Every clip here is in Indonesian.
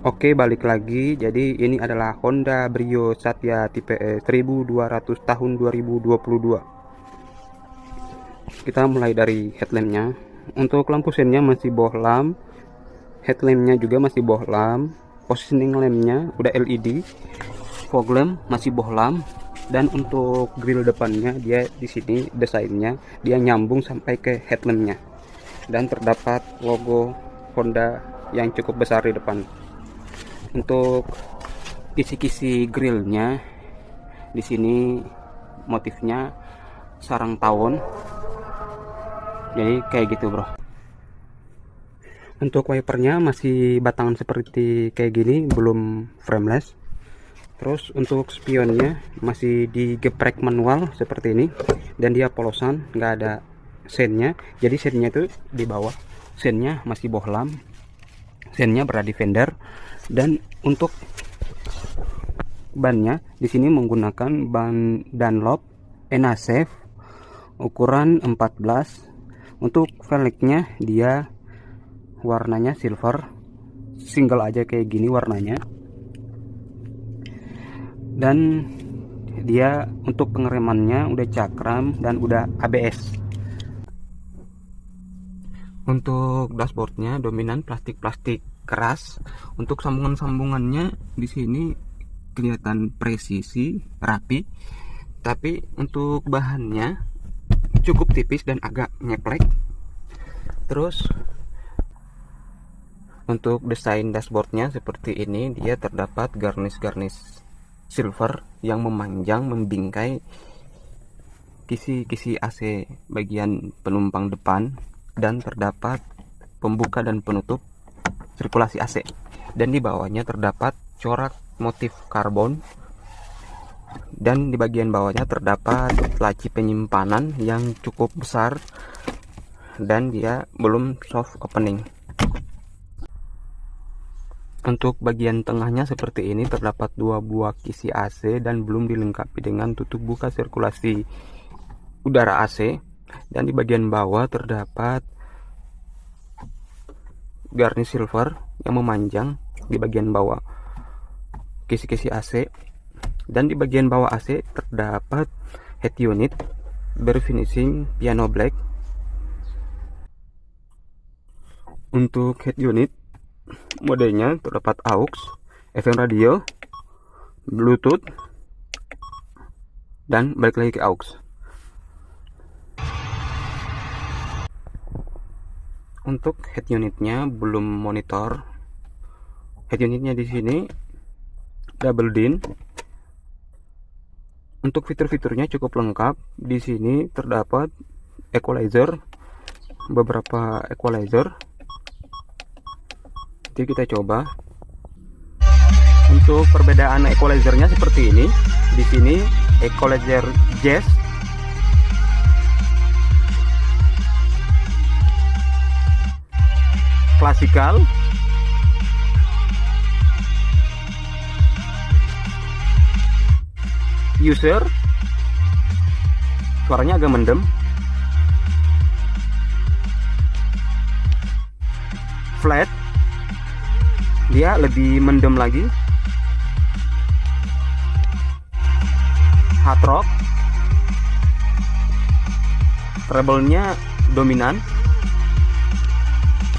Oke, balik lagi. Jadi ini adalah Honda Brio Satya tipe 1200 tahun 2022. Kita mulai dari headlampnya. Untuk lampu sennya masih bohlam, headlampnya juga masih bohlam, positioning lampnya udah LED, fog lamp masih bohlam, dan untuk grill depannya dia di sini desainnya dia nyambung sampai ke headlampnya, dan terdapat logo Honda yang cukup besar di depan. Untuk kisi-kisi grillnya di sini motifnya sarang tawon, jadi kayak gitu bro. Untuk wipernya masih batangan seperti kayak gini, belum frameless. Terus untuk spionnya masih digeprek manual seperti ini, dan dia polosan, nggak ada sennya. Jadi sennya itu di bawah, sennya masih bohlam, sennya berada di fender. Dan untuk bannya di sini menggunakan ban Dunlop Enasafe ukuran 14. Untuk velgnya dia warnanya silver, single aja kayak gini warnanya. Dan dia untuk pengeremannya udah cakram dan udah ABS. Untuk dashboardnya dominan plastik keras. Untuk sambungan-sambungannya di sini kelihatan presisi, rapi. Tapi untuk bahannya cukup tipis dan agak nyeplek. Terus untuk desain dashboardnya seperti ini, dia terdapat garnish silver yang memanjang membingkai kisi-kisi AC bagian penumpang depan, dan terdapat pembuka dan penutup sirkulasi AC. Dan di bawahnya terdapat corak motif karbon, dan di bagian bawahnya terdapat laci penyimpanan yang cukup besar, dan dia belum soft opening. Untuk bagian tengahnya seperti ini, terdapat 2 buah kisi AC dan belum dilengkapi dengan tutup buka sirkulasi udara AC. Dan di bagian bawah terdapat garnish silver yang memanjang di bagian bawah kisi-kisi AC. Dan di bagian bawah AC terdapat head unit berfinishing piano black. Untuk head unit modenya terdapat aux, FM radio, Bluetooth, dan balik lagi ke aux. Untuk head unitnya belum monitor. Head unitnya di sini double din. Untuk fitur-fiturnya cukup lengkap. Di sini terdapat equalizer, beberapa equalizer. Jadi kita coba. Untuk perbedaan equalizernya seperti ini. Di sini equalizer jazz, klasikal, user, suaranya agak mendem, flat, dia lebih mendem lagi, hard rock, treble-nya dominan,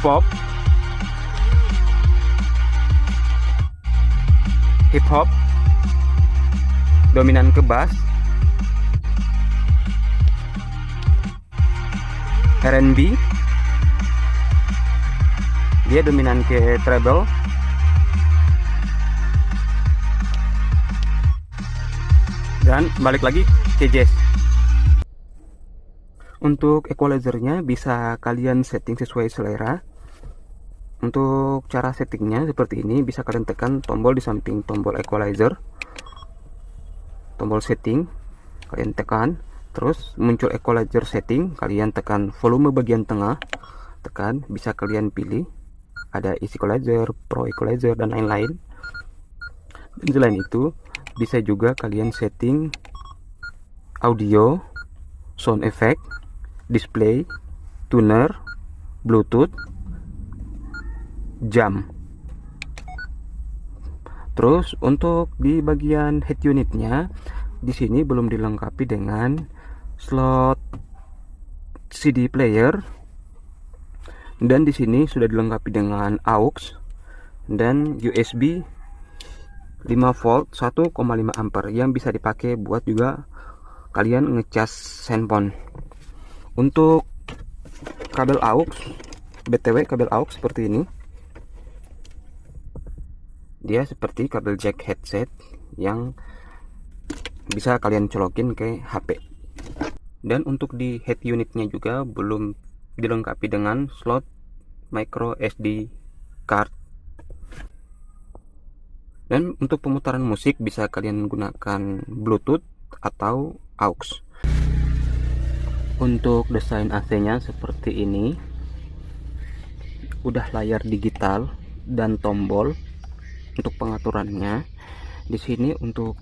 pop, hip hop, dominan ke bass, R&B, dia dominan ke treble, dan balik lagi ke jazz. Untuk equalizernya bisa kalian setting sesuai selera. Untuk cara settingnya seperti ini, bisa kalian tekan tombol di samping tombol equalizer, tombol setting, kalian tekan, terus muncul equalizer setting, kalian tekan volume bagian tengah, tekan, bisa kalian pilih ada easy equalizer, pro equalizer, dan lain-lain. Dan selain itu bisa juga kalian setting audio, sound effect, display, tuner, Bluetooth, jam. Terus untuk di bagian head unitnya, di sini belum dilengkapi dengan slot CD player, dan di sini sudah dilengkapi dengan aux dan USB 5 volt 1,5 ampere yang bisa dipakai buat juga kalian ngecas handphone. Untuk kabel aux, BTW kabel aux seperti ini, dia seperti kabel jack headset yang bisa kalian colokin ke HP. Dan untuk di head unitnya juga belum dilengkapi dengan slot micro SD card. Dan untuk pemutaran musik bisa kalian gunakan Bluetooth atau aux. Untuk desain AC-nya seperti ini. Udah layar digital dan tombol untuk pengaturannya. Di sini untuk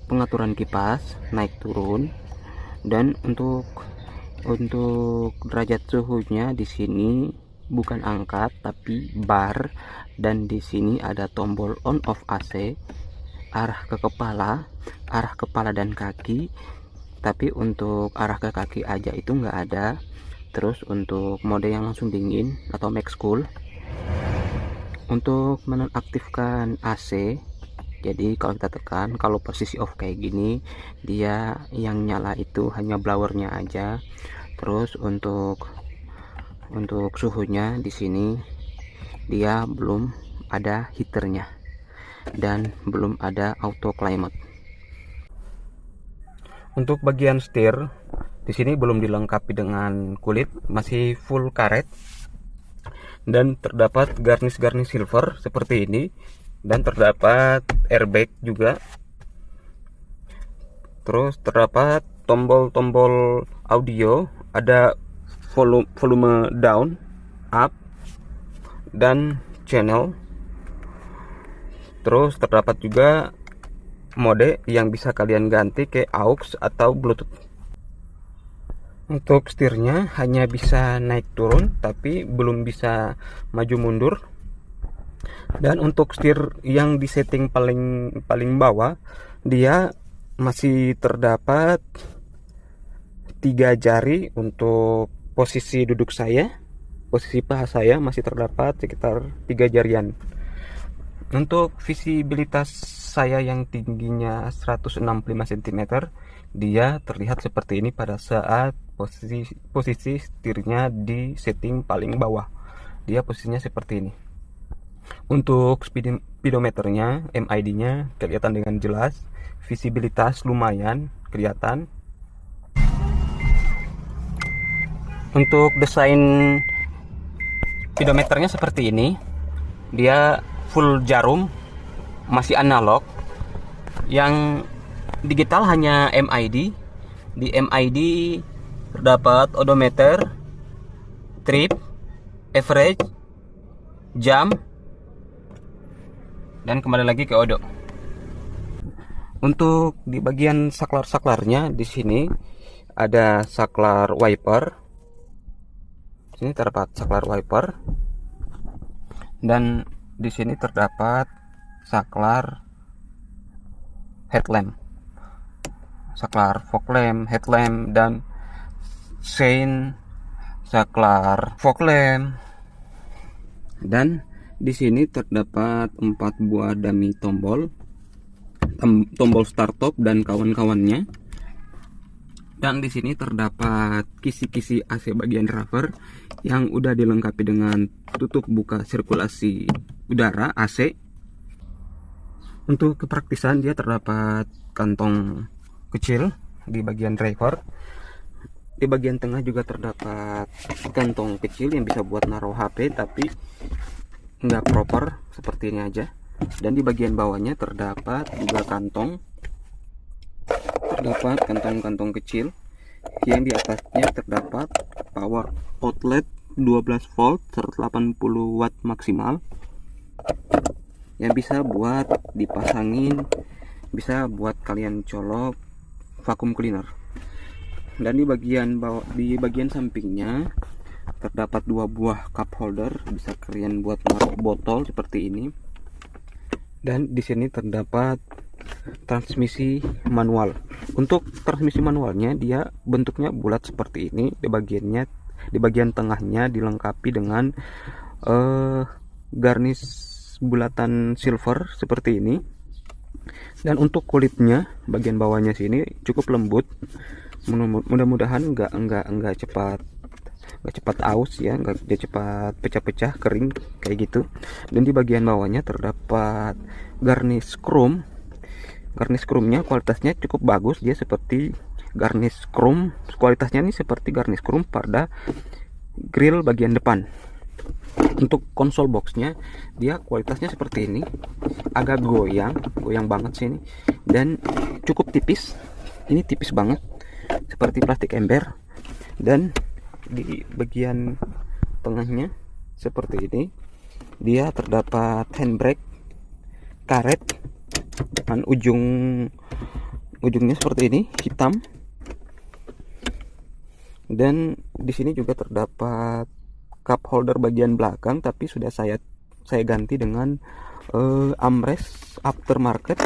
pengaturan kipas naik turun, dan untuk derajat suhunya di sini bukan angkat tapi bar, dan di sini ada tombol on off AC arah ke kepala dan kaki, tapi untuk arah ke kaki aja itu nggak ada. Terus untuk mode yang langsung dingin atau max cool. Untuk menonaktifkan AC, jadi kalau kita tekan, kalau posisi off kayak gini, dia yang nyala itu hanya blowernya aja. Terus untuk suhunya di sini dia belum ada heaternya dan belum ada auto climate. Untuk bagian setir di sini belum dilengkapi dengan kulit, masih full karet, dan terdapat garnish silver seperti ini, dan terdapat airbag juga. Terus terdapat tombol-tombol audio, ada volume down, up, dan channel. Terus terdapat juga mode yang bisa kalian ganti ke aux atau Bluetooth. Untuk setirnya hanya bisa naik turun tapi belum bisa maju mundur. Dan untuk setir yang di setting paling bawah, dia masih terdapat 3 jari. Untuk posisi duduk saya, posisi paha saya masih terdapat sekitar 3 jarian. Untuk visibilitas saya yang tingginya 165 cm, dia terlihat seperti ini pada saat posisi setirnya di setting paling bawah. Dia posisinya seperti ini. Untuk speedometernya, MID-nya kelihatan dengan jelas, visibilitas lumayan kelihatan. Untuk desain speedometernya seperti ini, dia full jarum, masih analog. Yang digital hanya MID. Di MID terdapat odometer, trip, average, jam, dan kembali lagi ke odo. Untuk di bagian saklarnya di sini ada saklar wiper. Sini terdapat saklar wiper, dan di sini terdapat saklar headlamp, saklar fog lamp, headlamp, dan sein saklar fog lamp. Dan di sini terdapat 4 buah dummy tombol start stop dan kawan-kawannya. Dan di sini terdapat kisi-kisi AC bagian driver yang udah dilengkapi dengan tutup buka sirkulasi udara AC. Untuk kepraktisan dia terdapat kantong kecil di bagian driver. Di bagian tengah juga terdapat kantong kecil yang bisa buat naruh HP tapi nggak proper, seperti ini aja. Dan di bagian bawahnya terdapat juga kantong kecil yang di atasnya terdapat power outlet 12 volt 180 watt maksimal yang bisa buat dipasangin, bisa buat kalian colok vacuum cleaner. Dan di bagian sampingnya terdapat 2 buah cup holder, bisa kalian buat naruh botol seperti ini. Dan di sini terdapat transmisi manual. Untuk transmisi manualnya dia bentuknya bulat seperti ini. Di bagian tengahnya dilengkapi dengan garnish bulatan silver seperti ini. Dan untuk kulitnya bagian bawahnya sini cukup lembut. Mudah-mudahan nggak cepat aus ya, nggak cepat pecah-pecah kering kayak gitu. Dan di bagian bawahnya terdapat garnish chrome. Garnish chrome-nya kualitasnya cukup bagus, dia seperti garnish chrome, kualitasnya ini seperti garnish chrome pada grill bagian depan. Untuk konsol boxnya dia kualitasnya seperti ini, agak goyang banget sih ini, dan cukup tipis. Ini tipis banget seperti plastik ember. Dan di bagian tengahnya seperti ini dia terdapat handbrake karet dan ujungnya seperti ini hitam. Dan di sini juga terdapat cup holder bagian belakang, tapi sudah saya ganti dengan armrest aftermarket.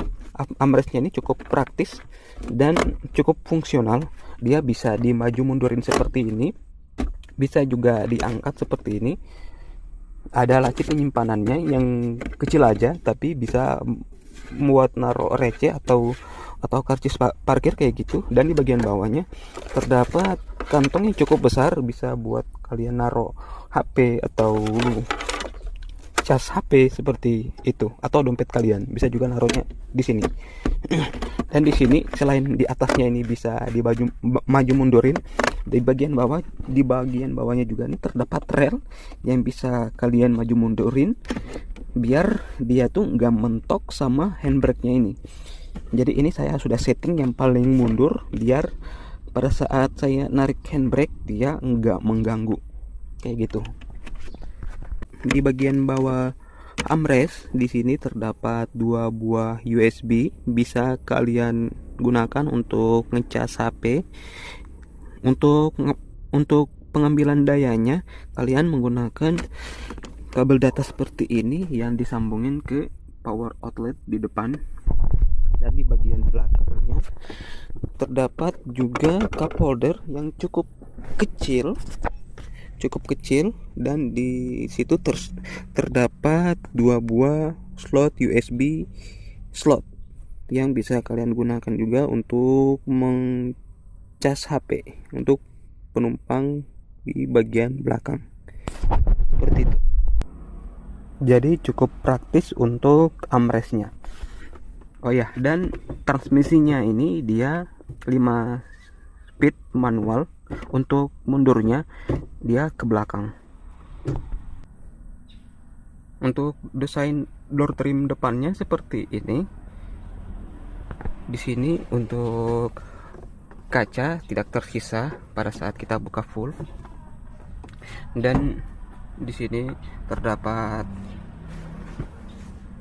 Armrestnya ini cukup praktis dan cukup fungsional. Dia bisa dimaju mundurin seperti ini, bisa juga diangkat seperti ini. Ada laci penyimpanannya yang kecil aja, tapi bisa buat naruh receh atau karcis parkir kayak gitu. Dan di bagian bawahnya terdapat kantong yang cukup besar, bisa buat kalian naruh HP atau cas HP seperti itu, atau dompet kalian bisa juga naruhnya di sini. Dan di sini selain di atasnya ini bisa maju mundurin, di bagian bawahnya juga ini terdapat rel yang bisa kalian maju mundurin biar dia tuh nggak mentok sama handbrake-nya ini. Jadi ini saya sudah setting yang paling mundur biar pada saat saya narik handbrake dia nggak mengganggu kayak gitu. Di bagian bawah armrest di sini terdapat 2 buah USB, bisa kalian gunakan untuk ngecas HP. Untuk pengambilan dayanya kalian menggunakan kabel data seperti ini yang disambungin ke power outlet di depan. Dan di bagian belakangnya terdapat juga cup holder yang cukup kecil, dan di situ terdapat 2 buah slot USB slot yang bisa kalian gunakan juga untuk mengcas HP untuk penumpang di bagian belakang seperti itu. Jadi cukup praktis untuk armrestnya. Oh ya, dan transmisinya ini dia 5 speed manual. Untuk mundurnya dia ke belakang. Untuk desain door trim depannya seperti ini. Di sini untuk kaca tidak tersisa pada saat kita buka full. Dan di sini terdapat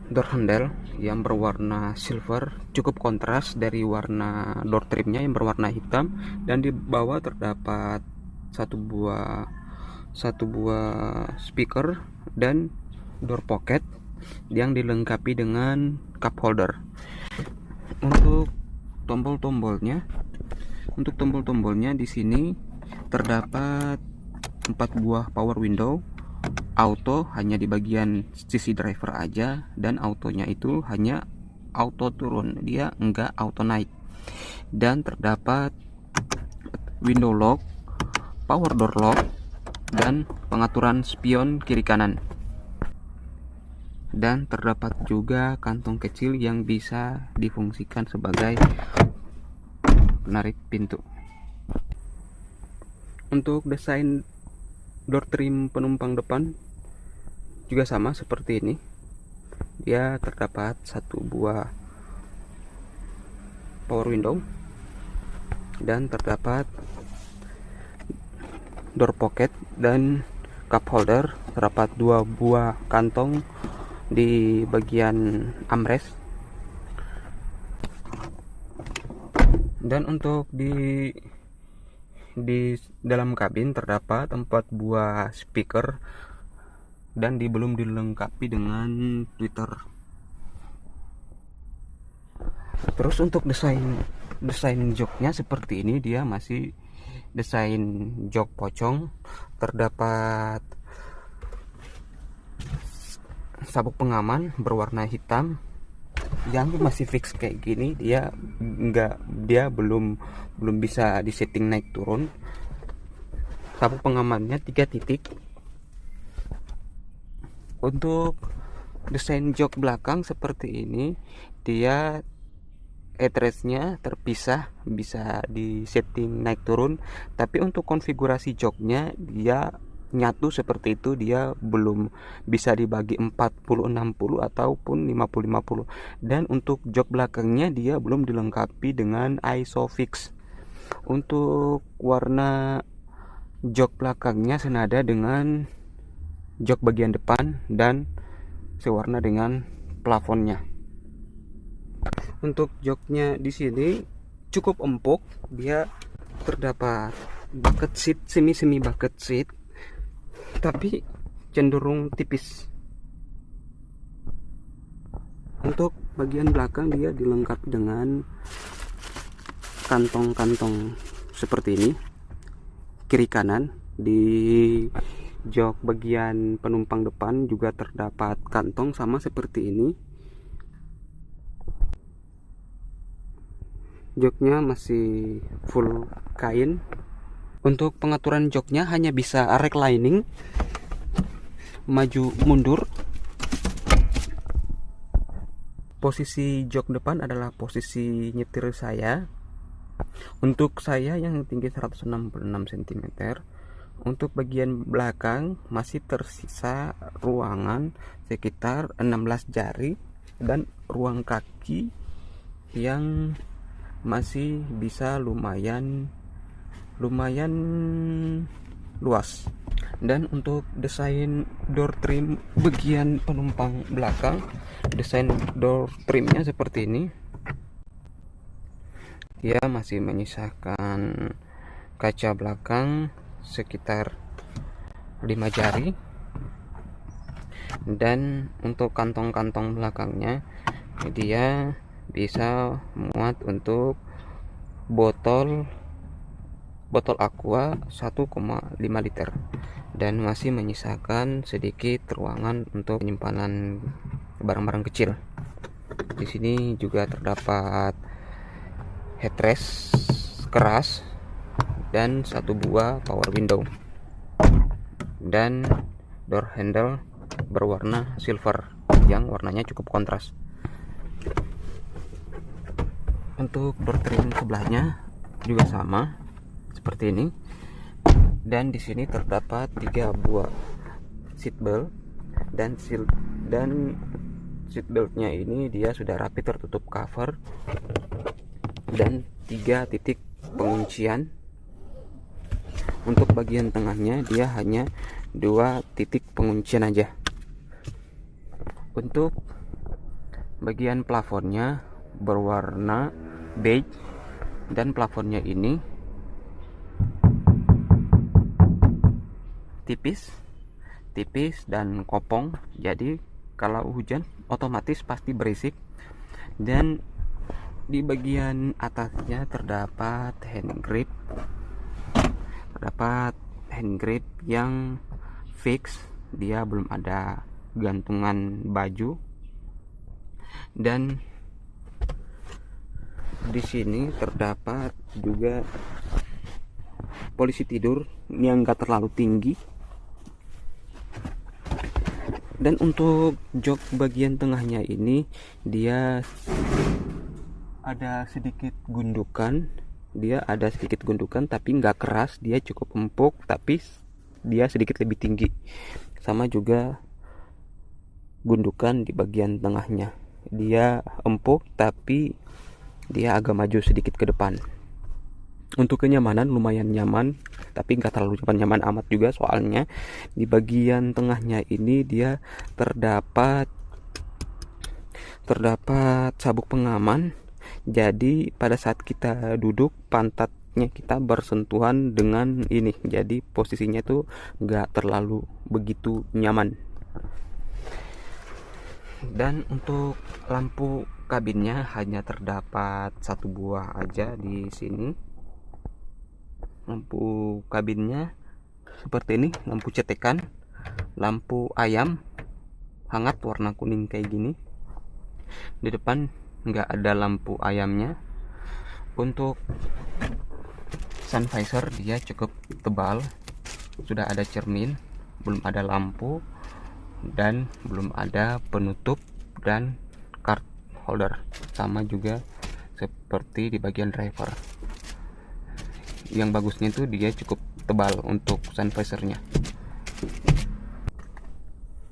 door handle yang berwarna silver, cukup kontras dari warna door trimnya yang berwarna hitam. Dan di bawah terdapat satu buah speaker dan door pocket yang dilengkapi dengan cup holder. Untuk tombol-tombolnya di sini terdapat 4 buah power window. Auto hanya di bagian sisi driver aja, dan autonya itu hanya auto turun, dia enggak auto naik. Dan terdapat window lock, power door lock, dan pengaturan spion kiri kanan. Dan terdapat juga kantong kecil yang bisa difungsikan sebagai penarik pintu. Untuk desain door trim penumpang depan juga sama seperti ini. Dia terdapat 1 buah power window dan terdapat door pocket dan cup holder. Terdapat 2 buah kantong di bagian armrest. Dan untuk di dalam kabin terdapat 4 buah speaker dan belum dilengkapi dengan tweeter. Terus untuk desain joknya seperti ini, dia masih desain jok pocong, terdapat sabuk pengaman berwarna hitam yang masih fix kayak gini. Dia belum bisa disetting naik turun. Sabuk pengamannya 3 titik. Untuk desain jok belakang seperti ini, dia headrestnya terpisah, bisa disetting naik turun. Tapi untuk konfigurasi joknya dia nyatu seperti itu, dia belum bisa dibagi 40-60 ataupun 50-50. Dan untuk jok belakangnya dia belum dilengkapi dengan ISOFIX. Untuk warna jok belakangnya senada dengan jok bagian depan dan sewarna dengan plafonnya. Untuk joknya di sini cukup empuk, dia terdapat bucket seat, semi bucket seat, tapi cenderung tipis. Untuk bagian belakang dia dilengkapi dengan kantong-kantong seperti ini, kiri kanan. Di jok bagian penumpang depan juga terdapat kantong sama seperti ini. Joknya masih full kain. Untuk pengaturan joknya hanya bisa reclining, maju mundur. Posisi jok depan adalah posisi nyetir saya. Untuk saya yang tinggi 166 cm. Untuk bagian belakang masih tersisa ruangan sekitar 16 jari dan ruang kaki yang masih bisa lumayan luas. Dan untuk desain door trim bagian penumpang belakang, desain door trimnya seperti ini. Dia masih menyisakan kaca belakang sekitar 5 jari. Dan untuk kantong-kantong belakangnya dia bisa muat untuk botol aqua 1,5 liter dan masih menyisakan sedikit ruangan untuk penyimpanan barang-barang kecil. Di sini juga terdapat headrest keras dan 1 buah power window dan door handle berwarna silver yang warnanya cukup kontras. Untuk door trim sebelahnya juga sama seperti ini. Dan di sini terdapat 3 buah seat belt dan seat beltnya ini dia sudah rapi tertutup cover dan 3 titik penguncian. Untuk bagian tengahnya dia hanya 2 titik penguncian aja. Untuk bagian plafonnya berwarna beige dan plafonnya ini tipis dan kopong, jadi kalau hujan otomatis pasti berisik. Dan di bagian atasnya terdapat hand grip yang fix, dia belum ada gantungan baju. Dan di sini terdapat juga polisi tidur yang enggak terlalu tinggi. Dan untuk jok bagian tengahnya ini dia ada sedikit gundukan. Tapi nggak keras, dia cukup empuk, tapi dia sedikit lebih tinggi. Sama juga gundukan di bagian tengahnya, dia empuk tapi dia agak maju sedikit ke depan. Untuk kenyamanan lumayan nyaman, tapi nggak terlalu nyaman amat juga, soalnya di bagian tengahnya ini dia terdapat sabuk pengaman. Jadi pada saat kita duduk, pantatnya kita bersentuhan dengan ini, jadi posisinya tuh nggak terlalu begitu nyaman. Dan untuk lampu kabinnya hanya terdapat satu buah aja di sini. Lampu kabinnya seperti ini, lampu cetekan, lampu ayam hangat warna kuning kayak gini. Di depan nggak ada lampu ayamnya. Untuk sun visor dia cukup tebal, sudah ada cermin, belum ada lampu, dan belum ada penutup dan card holder. Sama juga seperti di bagian driver. Yang bagusnya itu dia cukup tebal untuk sun visornya.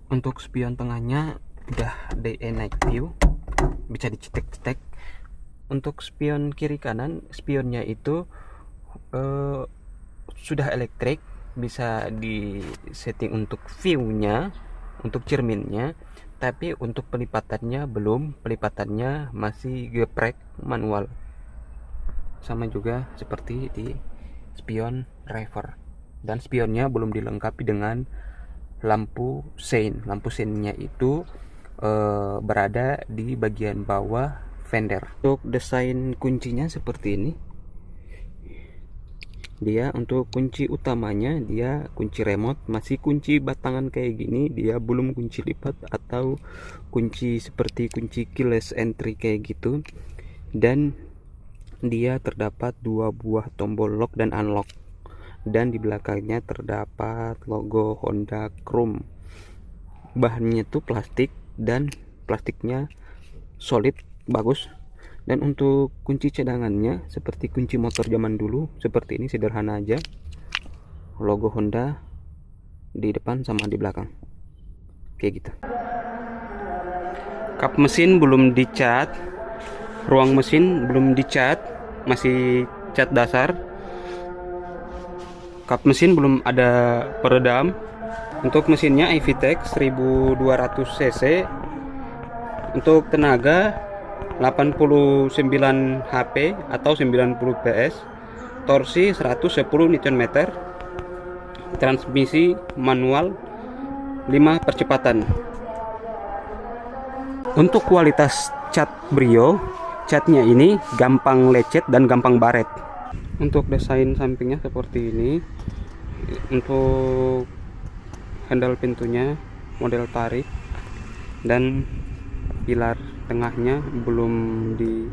Untuk spion tengahnya udah day and night view, bisa dicetek-cetek. Untuk spion kiri kanan, spionnya itu sudah elektrik, bisa di setting untuk view-nya, untuk cerminnya, tapi untuk pelipatannya belum, pelipatannya masih geprek manual. Sama juga seperti di spion driver, dan spionnya belum dilengkapi dengan lampu sein. Lampu seinnya itu berada di bagian bawah fender. Untuk desain kuncinya seperti ini. Dia untuk kunci utamanya, dia kunci remote, masih kunci batangan kayak gini, dia belum kunci lipat atau kunci seperti kunci keyless entry kayak gitu. Dan dia terdapat dua buah tombol lock dan unlock, dan di belakangnya terdapat logo Honda Chrome. Bahannya tuh plastik, dan plastiknya solid, bagus. Dan untuk kunci cadangannya seperti kunci motor zaman dulu, seperti ini, sederhana aja, logo Honda di depan sama di belakang kayak gitu. Kap mesin belum dicat, ruang mesin belum dicat, masih cat dasar. Kap mesin belum ada peredam. Untuk mesinnya iVTEC 1200 cc. Untuk tenaga 89 HP atau 90 PS. Torsi 110 Nm. Transmisi manual 5 percepatan. Untuk kualitas cat Brio, catnya ini gampang lecet dan gampang baret. Untuk desain sampingnya seperti ini. Untuk handle pintunya model tarik, dan pilar tengahnya belum di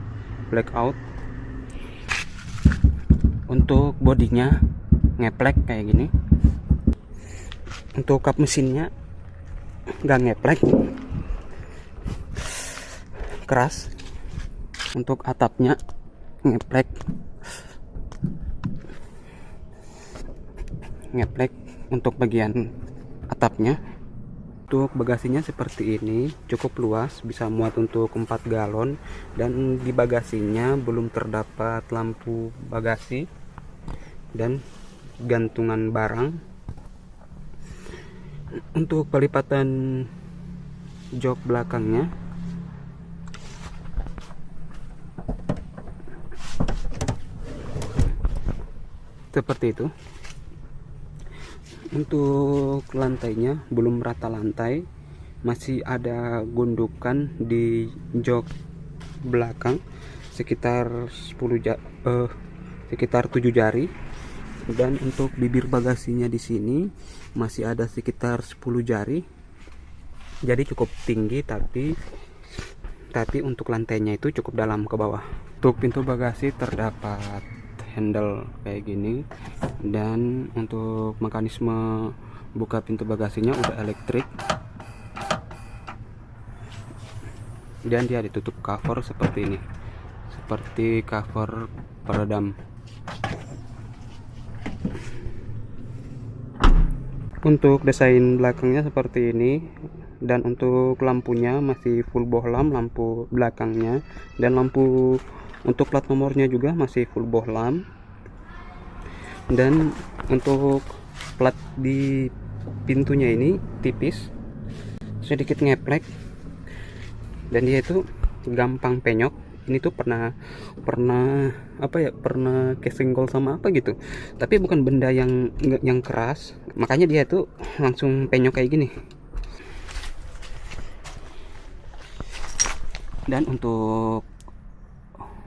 blackout. Untuk bodinya ngeplek kayak gini. Untuk kap mesinnya nggak ngeplek, keras. Untuk atapnya ngeplek untuk bagian atapnya. Untuk bagasinya seperti ini, cukup luas, bisa muat untuk 4 galon, dan di bagasinya belum terdapat lampu bagasi dan gantungan barang. Untuk pelipatan jok belakangnya seperti itu. Untuk lantainya belum rata lantai, masih ada gundukan di jok belakang sekitar 7 jari. Dan untuk bibir bagasinya di sini masih ada sekitar 10 jari. Jadi cukup tinggi, tapi untuk lantainya itu cukup dalam ke bawah. Untuk pintu bagasi terdapat handle kayak gini, dan untuk mekanisme buka pintu bagasinya udah elektrik, dan dia ditutup cover seperti ini, seperti cover peredam. Untuk desain belakangnya seperti ini, dan untuk lampunya masih full bohlam, lampu belakangnya, dan lampu untuk plat nomornya juga masih full bohlam. Dan untuk plat di pintunya ini tipis, sedikit ngeplek, dan dia itu gampang penyok. Ini tuh pernah kesenggol sama apa gitu, tapi bukan benda yang keras, makanya dia tuh langsung penyok kayak gini. Dan untuk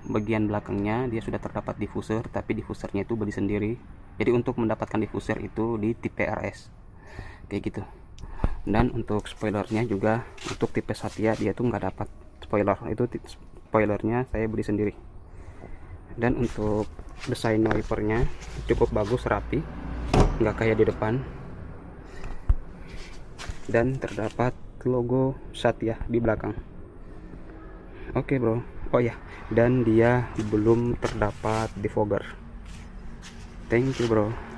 bagian belakangnya dia sudah terdapat diffuser, tapi diffusernya itu beli sendiri. Jadi untuk mendapatkan diffuser itu di tipe RS kayak gitu. Dan untuk spoilernya juga untuk tipe Satya dia tuh nggak dapat spoiler, itu spoilernya saya beli sendiri. Dan untuk desain wipernya cukup bagus, rapi, nggak kayak di depan, dan terdapat logo Satya di belakang. Oke bro, oh ya, dan dia belum terdapat defogger. Thank you bro.